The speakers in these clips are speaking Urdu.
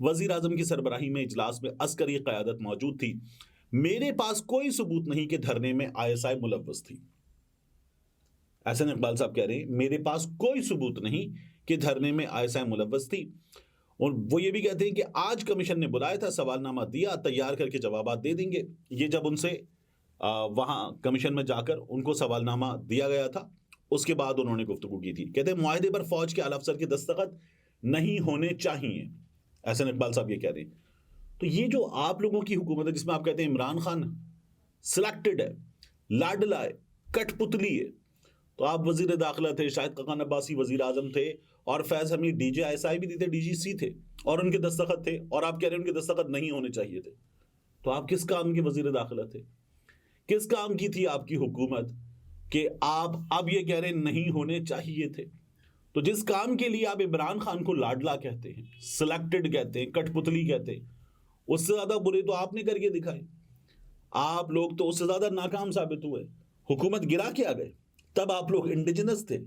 وزیر اعظم کی سربراہی میں اجلاس میں عسکری قیادت موجود تھی. میرے پاس کوئی ثبوت نہیں کہ دھرنے میں ISI ملوث تھی. احسن اقبال صاحب کہہ رہے ہیں میرے پاس کوئی ثبوت نہیں کہ دھرنے میں ISI ملوث تھی. اور وہ یہ بھی کہتے ہیں کہ آج کمیشن نے بلایا تھا, سوال نامہ دیا, تیار کر کے جوابات دے دیں گے. یہ جب ان سے وہاں کمیشن میں جا کر ان کو سوال نامہ دیا گیا تھا, اس کے بعد انہوں نے گفتگو کی تھی. کہتے ہیں معاہدے پر فوج کے اعلی افسر کے دستخط نہیں ہونے چاہیے. احسن اقبال صاحب یہ کہہ رہے ہیں. تو یہ جو آپ لوگوں کی حکومت ہے جس میں آپ کہتے ہیں عمران خان سلیکٹڈ ہے, لاڈلا ہے, کٹ پتلی ہے, تو آپ وزیر داخلہ تھے, شاہد خاقان عباسی وزیر اعظم تھے, اور فیض حمید DG ISI بھی تھے, DGC تھے, اور ان کے دستخط تھے, اور آپ کہہ رہے ہیں ان کے دستخط نہیں ہونے چاہیے تھے. تو آپ کس کام کے وزیر داخلہ تھے؟ کس کام کی تھی آپ کی حکومت کہ آپ اب یہ کہہ رہے ہیں نہیں ہونے چاہیے تھے؟ تو جس کام کے لیے آپ عمران خان کو لاڈلا کہتے ہیں, سلیکٹڈ کہتے ہیں, کٹ پتلی کہتے ہیں, اس سے زیادہ برے تو آپ نے کر کے دکھائے. آپ لوگ تو اس سے زیادہ ناکام ثابت ہوئے. حکومت گرا کے آ گئے. تب آپ لوگ انڈیجنس تھے,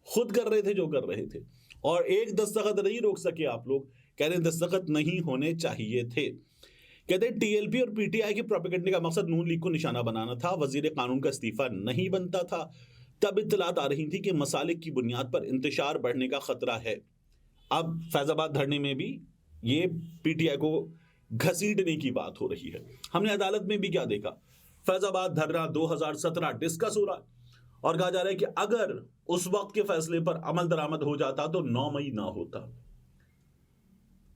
خود کر رہے تھے جو کر رہے تھے, اور ایک دستخط نہیں روک سکے. آپ لوگ کہہ رہے ہیں دستخط نہیں ہونے چاہیے تھے. کہتے ہیں TLP اور PTI کے پروپیگنڈے کا مقصد نون لیگ کو نشانہ بنانا تھا, وزیر قانون کا استعفیٰ نہیں بنتا تھا. تب اطلاعات آ رہی تھی کہ مسالک کی بنیاد پر انتشار بڑھنے کا خطرہ ہے. اب فیض آباد دھرنے میں بھی یہ PTI کو گھسیٹنے کی بات ہو رہی ہے. ہم نے عدالت میں بھی کیا دیکھا, فیض آباد دھرنا 2017 ڈسکس ہو رہا ہے, اور کہا جا رہا ہے کہ اگر اس وقت کے فیصلے پر عمل درآمد ہو جاتا تو 9 مئی نہ ہوتا.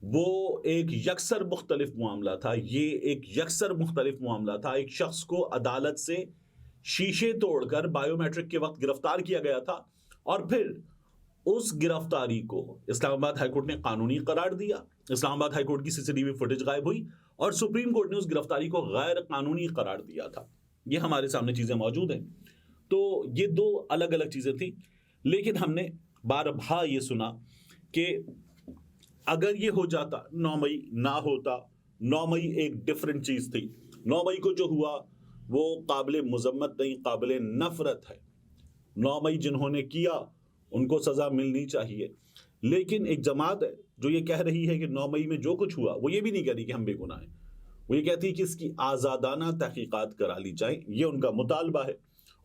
وہ ایک یکسر مختلف معاملہ تھا, یہ ایک یکسر مختلف معاملہ تھا. ایک شخص کو عدالت سے شیشے توڑ کر بائیو میٹرک کے وقت گرفتار کیا گیا تھا, اور پھر اس گرفتاری کو اسلام آباد ہائی کورٹ نے قانونی قرار دیا. اسلام آباد ہائی کورٹ کی CCTV فوٹیج غائب ہوئی, اور سپریم کورٹ نے اس گرفتاری کو غیر قانونی قرار دیا تھا. یہ ہمارے سامنے چیزیں موجود ہیں. تو یہ دو الگ الگ چیزیں تھیں. لیکن ہم نے بارہا یہ سنا کہ اگر یہ ہو جاتا 9 مئی نہ ہوتا. 9 مئی ایک ڈیفرنٹ چیز تھی. 9 مئی کو جو ہوا وہ قابل مذمت نہیں, قابل نفرت ہے. 9 مئی جنہوں نے کیا ان کو سزا ملنی چاہیے. لیکن ایک جماعت ہے جو یہ کہہ رہی ہے کہ 9 مئی میں جو کچھ ہوا, وہ یہ بھی نہیں کہہ رہی کہ ہم بے گناہ ہیں. وہ یہ کہتی ہے کہ اس کی آزادانہ تحقیقات کرا لی جائیں. یہ ان کا مطالبہ ہے,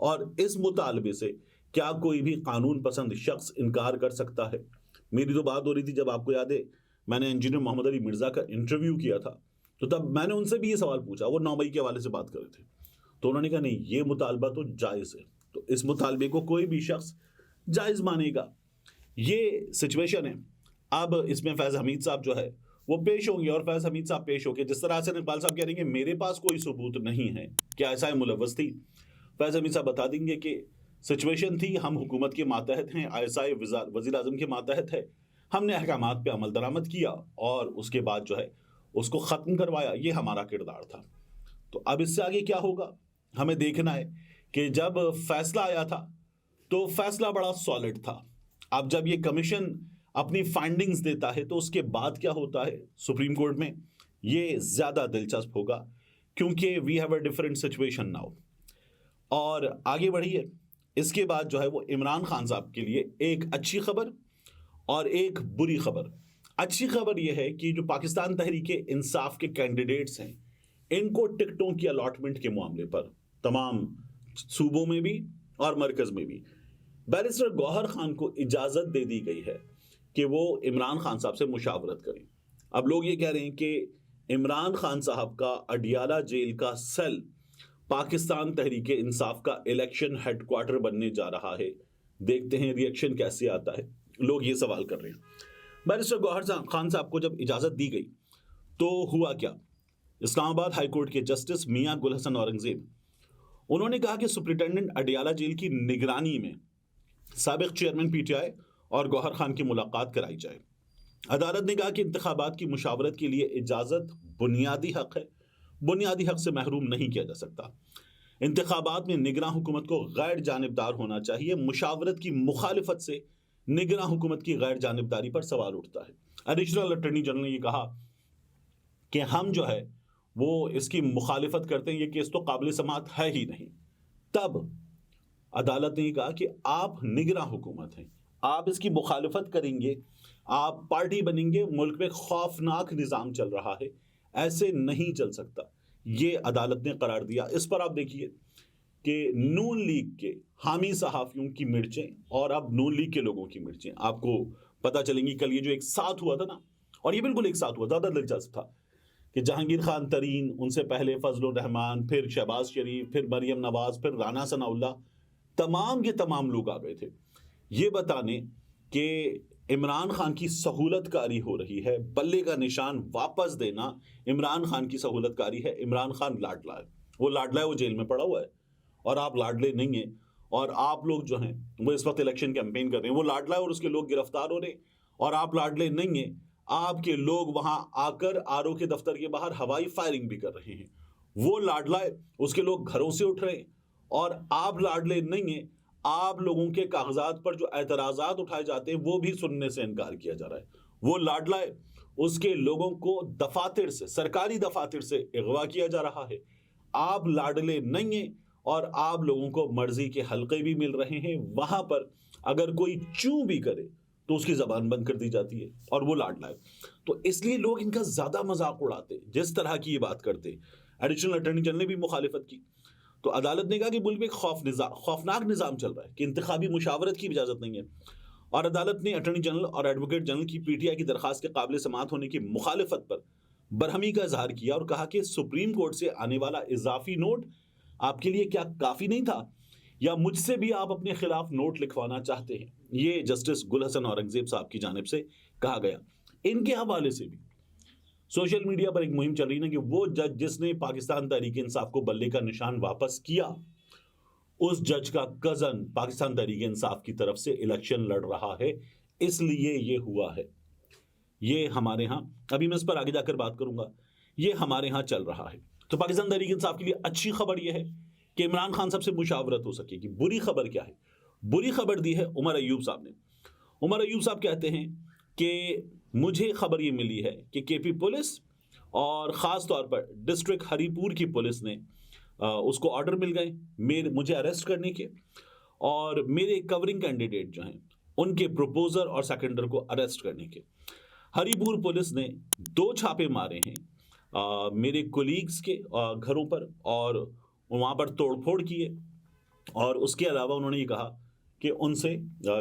اور اس مطالبے سے کیا کوئی بھی قانون پسند شخص انکار کر سکتا ہے؟ میری تو بات ہو رہی تھی, جب آپ کو یاد ہے میں نے انجینئر محمد علی مرزا کا انٹرویو کیا تھا, تو تب میں نے ان سے بھی یہ سوال پوچھا. وہ 9 مئی کے حوالے سے بات کر رہے تھے, تو انہوں نے کہا نہیں, یہ مطالبہ تو جائز ہے. تو اس مطالبے کو کوئی بھی شخص جائز مانے گا. یہ سچویشن ہے. اب اس میں فیض حمید صاحب جو ہے وہ پیش ہوں گے, اور فیض حمید صاحب پیش ہو کے جس طرح سے اقبال صاحب کہہ رہے ہیں کہ میرے پاس کوئی ثبوت نہیں ہے کہ ایسا ملوث تھی, فیض حمید صاحب بتا دیں گے کہ سچویشن تھی, ہم حکومت کے ماتحت ہیں, ISI وزیر اعظم کے ماتحت ہے, ہم نے احکامات پہ عمل درآمد کیا اور اس کے بعد جو ہے اس کو ختم کروایا. یہ ہمارا کردار تھا. تو اب اس سے آگے کیا ہوگا ہمیں دیکھنا ہے. کہ جب فیصلہ آیا تھا تو فیصلہ بڑا سالڈ تھا. اب جب یہ کمیشن اپنی فائنڈنگز دیتا ہے تو اس کے بعد کیا ہوتا ہے سپریم کورٹ میں, یہ زیادہ دلچسپ ہوگا, کیونکہ we have a different situation now. اور آگے بڑھیے. اس کے بعد جو ہے وہ عمران خان صاحب کے لیے ایک اچھی خبر اور ایک بری خبر. اچھی خبر یہ ہے کہ جو پاکستان تحریک انصاف کے کینڈیڈیٹس ہیں, ان کو ٹکٹوں کی الاٹمنٹ کے معاملے پر تمام صوبوں میں بھی اور مرکز میں بھی بیرسٹر گوہر خان کو اجازت دے دی گئی ہے کہ وہ عمران خان صاحب سے مشاورت کریں. اب لوگ یہ کہہ رہے ہیں کہ عمران خان صاحب کا اڈیالہ جیل کا سیل پاکستان تحریک انصاف کا الیکشن ہیڈ کوارٹر بننے جا رہا ہے. دیکھتے ہیں ریئیکشن کیسے آتا ہے. لوگ یہ سوال کر رہے ہیں. بیرسٹر گوہر خان صاحب کو جب اجازت دی گئی تو ہوا کیا؟ اسلام آباد ہائی کورٹ کے جسٹس میاں گل حسن اورنگزیب, انہوں نے کہا کہ سپرنٹینڈنٹ اڈیالہ جیل کی نگرانی میں سابق چیئرمین PTI اور گوہر خان کی ملاقات کرائی جائے. عدالت نے کہا کہ انتخابات کی مشاورت کے لیے اجازت بنیادی حق ہے, بنیادی حق سے محروم نہیں کیا جا سکتا. انتخابات میں نگراں حکومت کو غیر جانبدار ہونا چاہیے. مشاورت کی مخالفت سے نگراں حکومت کی غیر جانبداری پر سوال اٹھتا ہے. ایڈیشنل اٹارنی جنرل نے یہ کہا کہ ہم جو ہے وہ اس کی مخالفت کرتے ہیں, یہ کیس تو قابل سماعت ہے ہی نہیں. تب عدالت نے کہا کہ آپ نگراں حکومت ہیں, آپ اس کی مخالفت کریں گے, آپ پارٹی بنیں گے, ملک میں خوفناک نظام چل رہا ہے, ایسے نہیں چل سکتا. یہ عدالت نے قرار دیا. اس پر آپ دیکھیے کہ نون لیگ کے حامی صحافیوں کی مرچیں اور اب نون لیگ کے لوگوں کی مرچیں آپ کو پتہ چلیں گی. کل یہ جو ایک ساتھ ہوا تھا نا, اور یہ بالکل ایک ساتھ ہوا, زیادہ دلچسپ تھا کہ جہانگیر خان ترین, ان سے پہلے فضل الرحمان, پھر شہباز شریف, پھر مریم نواز, پھر رانا ثناء اللہ, تمام کے تمام لوگ آ گئے تھے یہ بتانے کہ عمران خان کی سہولت کاری ہو رہی ہے, بلے کا نشان واپس دینا عمران خان کی سہولت کاری ہے. عمران خان لاڈلا ہے, وہ لاڈلا ہے, وہ جیل میں پڑا ہوا ہے, اور آپ لاڈلے نہیں ہیں. اور آپ لوگ جو ہیں وہ اس وقت الیکشن کیمپین کر رہے ہیں, وہ لاڈلا ہے اور اس کے لوگ گرفتار ہو رہے ہیں, اور آپ لاڈلے نہیں ہیں. آپ کے لوگ وہاں آ کر آر او کے دفتر کے باہر ہوائی فائرنگ بھی کر رہے ہیں. وہ لاڈلا ہے, اس کے لوگ گھروں سے اٹھ رہے ہیں, اور آپ لاڈلے نہیں ہیں. آپ لوگوں کے کاغذات پر جو اعتراضات اٹھائے جاتے ہیں وہ بھی سننے سے انکار کیا جا رہا ہے. وہ لاڈلا ہے, اس کے لوگوں کو دفاتر سے, سرکاری دفاتر سے اغوا کیا جا رہا ہے. آپ لاڈلے نہیں ہیں, اور آپ لوگوں کو مرضی کے حلقے بھی مل رہے ہیں. وہاں پر اگر کوئی چوں بھی کرے تو اس کی زبان بند کر دی جاتی ہے, اور وہ لاڈلا ہے. تو اس لیے لوگ ان کا زیادہ مذاق اڑاتے جس طرح کی یہ بات کرتے. ایڈیشنل اٹارنی جنرل نے بھی مخالفت کی, تو عدالت نے کہا کہ ملک میں ایک خوفناک نظام چل رہا ہے کہ انتخابی مشاورت کی اجازت نہیں ہے. اور عدالت نے اٹارنی جنرل اور ایڈوکیٹ جنرل کی پی ٹی آئی کی درخواست کے قابل سماعت ہونے کی مخالفت پر برہمی کا اظہار کیا, اور کہا کہ سپریم کورٹ سے آنے والا اضافی نوٹ آپ کے لیے کیا کافی نہیں تھا, یا مجھ سے بھی آپ اپنے خلاف نوٹ لکھوانا چاہتے ہیں. یہ جسٹس گل حسن اورنگزیب صاحب کی جانب سے کہا گیا. ان کے حوالے سے بھی سوشل میڈیا پر ایک مہم چل رہی ہے کہ وہ جج جس نے پاکستان تحریک انصاف کو بلے کا نشان واپس کیا, اس جج کا کزن پاکستان تحریک انصاف کی طرف سے الیکشن لڑ رہا ہے, اس لیے یہ ہوا ہے. یہ ہمارے ہاں, ابھی میں اس پر آگے جا کر بات کروں گا, یہ ہمارے ہاں چل رہا ہے. تو پاکستان تحریک انصاف کے لیے اچھی خبر یہ ہے کہ عمران خان صاحب سے مشاورت ہو سکے گی. بری خبر کیا ہے؟ بری خبر دی ہے عمر ایوب صاحب نے. عمر ایوب صاحب کہتے ہیں کہ مجھے خبر یہ ملی ہے کہ کے پی پولیس اور خاص طور پر ڈسٹرکٹ ہری پور کی پولیس نے اس کو آرڈر مل گئے مجھے اریسٹ کرنے کے, اور میرے کورنگ کینڈیڈیٹ جو ہیں ان کے پروپوزر اور سیکنڈر کو اریسٹ کرنے کے. ہری پور پولیس نے 2 چھاپے مارے ہیں میرے کولیگز کے گھروں پر, اور وہاں پر توڑ پھوڑ کیے, اور اس کے علاوہ انہوں نے یہ کہا کہ ان سے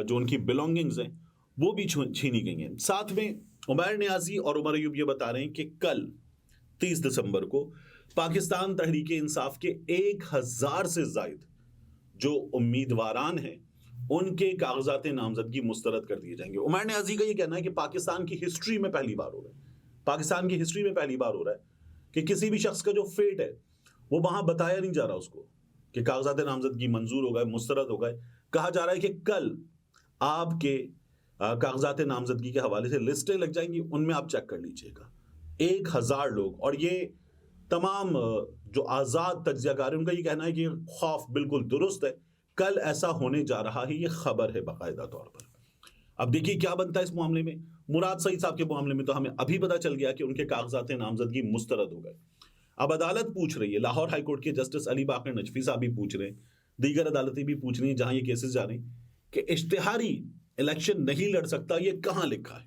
جو ان کی بلونگنگز ہیں وہ بھی چھینی گئی ہیں. ساتھ میں عمیر نیازی اور عمر ایوب یہ بتا رہے ہیں کہ کل 30 دسمبر کو پاکستان تحریک انصاف کے 1000 سے زائد جو امیدواران ہیں ان کے کاغذات نامزدگی مسترد کر دیے جائیں گے. عمیر نیازی کا یہ کہنا ہے کہ پاکستان کی ہسٹری میں پہلی بار ہو رہا ہے, پاکستان کی ہسٹری میں پہلی بار ہو رہا ہے کہ کسی بھی شخص کا جو فیٹ ہے وہ وہاں بتایا نہیں جا رہا اس کو کہ کاغذات نامزدگی منظور ہو گئے, مسترد ہو گئے. کہا جا رہا ہے کہ کل آپ کے کاغذات نامزدگی کے حوالے سے لسٹیں لگ جائیں گی, ان میں آپ چیک کر لیجئے گا. 1000 لوگ, اور یہ تمام جو آزاد تجزیہ کار ہیں ان کا یہ کہنا ہے کہ خوف بالکل درست ہے, کل ایسا ہونے جا رہا ہے, یہ خبر ہے باقاعدہ طور پر. اب دیکھیے کیا بنتا ہے اس معاملے میں. مراد سعید صاحب کے معاملے میں تو ہمیں ابھی پتہ چل گیا کہ ان کے کاغذات نامزدگی مسترد ہو گئے. اب عدالت پوچھ رہی ہے, لاہور ہائی کورٹ کے جسٹس علی باقر نجفی صاحب بھی پوچھ رہے ہیں, دیگر عدالتیں بھی پوچھ رہی ہیں جہاں یہ کیسز جا رہے ہیں کہ اشتہاری الیکشن نہیں لڑ سکتا. یہ کہاں لکھا ہے؟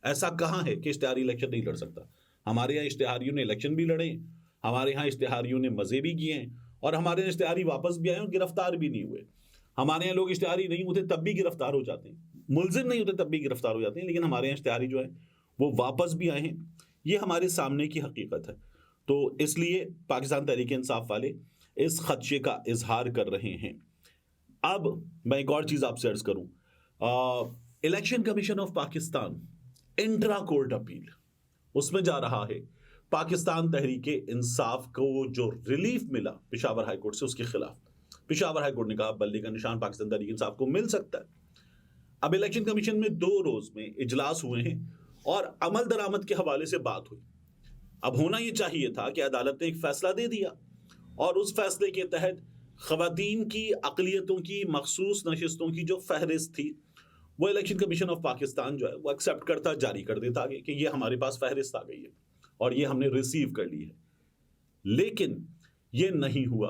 ایسا کہاں ہے کہ اشتہاری الیکشن نہیں لڑ سکتا؟ ہمارے یہاں اشتہاریوں نے الیکشن بھی لڑے, ہمارے یہاں اشتہاریوں نے مزے بھی کیے ہیں, اور ہمارے یہاں اشتہاری واپس بھی آئے اور گرفتار بھی نہیں ہوئے. ہمارے یہاں لوگ اشتہاری نہیں ہوتے تب بھی گرفتار ہو جاتے ہیں, ملزم نہیں ہوتے تب بھی گرفتار ہو جاتے ہیں, لیکن ہمارے یہاں اشتہاری جو ہیں وہ واپس بھی آئے ہیں. یہ ہمارے سامنے کی حقیقت ہے. تو اس لیے پاکستان تحریک انصاف والے اس خدشے کا اظہار کر رہے ہیں. اب میں ایک اور چیز آپ سے عرض کروں, election commission of Pakistan intra court appeal اس میں جا رہا ہے پاکستان تحریک انصاف کو جو ریلیف ملا پشاور ہائی کورٹ سے اس کے خلاف. پشاور ہائی کورٹ نے کہا بلے کا نشان پاکستان تحریک انصاف کو مل سکتا ہے. اب الیکشن کمیشن میں 2 روز میں اجلاس ہوئے ہیں اور عمل درآمد کے حوالے سے بات ہوئی. اب ہونا یہ چاہیے تھا کہ عدالت نے ایک فیصلہ دے دیا, اور اس فیصلے کے تحت خواتین کی اقلیتوں کی مخصوص نشستوں کی جو فہرست تھی وہ الیکشن کمیشن آف پاکستان جو ہے وہ ایکسیپٹ کرتا, جاری کر دیتا آگے کہ یہ ہمارے پاس فہرست آ گئی ہے اور یہ ہم نے ریسیو کر لی ہے. لیکن یہ نہیں ہوا.